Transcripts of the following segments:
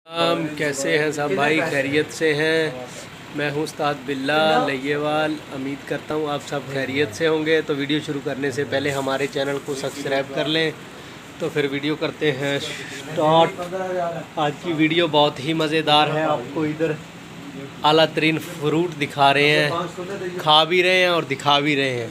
हम कैसे हैं सब भाई, खैरियत से हैं। मैं हूं उस्ताद बिल्ला लय्यवाल। उम्मीद करता हूं आप सब खैरियत से होंगे। तो वीडियो शुरू करने से पहले हमारे चैनल को सब्सक्राइब कर लें। तो फिर वीडियो करते हैं स्टार्ट। आज की वीडियो बहुत ही मज़ेदार है। आपको इधर आला तरीन फ्रूट दिखा रहे हैं, खा भी रहे हैं और दिखा भी रहे हैं।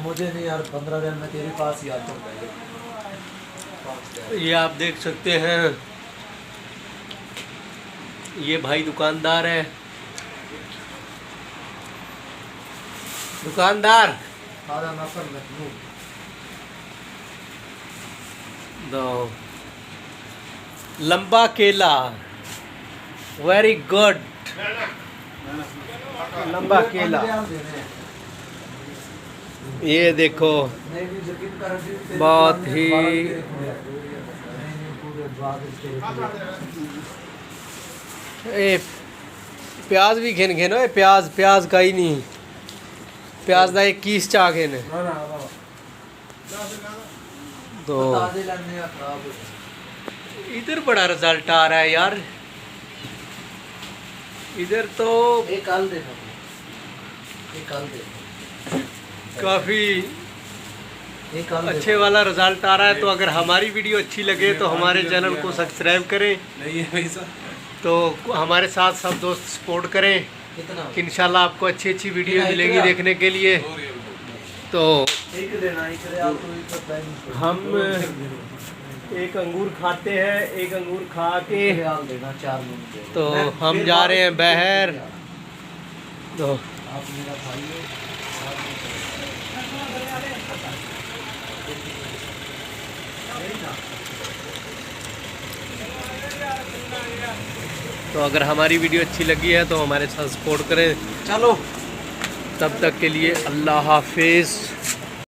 मुझे नहीं यार, 15 दिन में तेरे पास ही आता हूँ। ये आप देख सकते हैं, ये भाई दुकानदार है। दुकानदार दो लंबा केला, वेरी गुड लंबा केला। ये देखो बहुत ही ए प्याज भी घेन घेनो। प्याज का ही नहीं, प्याज का 21 चा घेन। तो इधर बड़ा रिजल्ट आ रहा है यार। इधर तो काफ़ी अच्छे वाला रिजल्ट आ रहा है। तो अगर हमारी वीडियो अच्छी लगे तो हमारे चैनल को सब्सक्राइब करें। तो हमारे साथ सब दोस्त सपोर्ट करें। इंशाल्लाह आपको अच्छी अच्छी वीडियो मिलेंगी देखने के लिए। तो हम एक अंगूर खाते हैं, एक अंगूर खा के तो हम जा रहे हैं बहर। तो अगर हमारी वीडियो अच्छी लगी है तो हमारे साथ सपोर्ट करें। चलो, तब तक के लिए अल्लाह हाफिज़।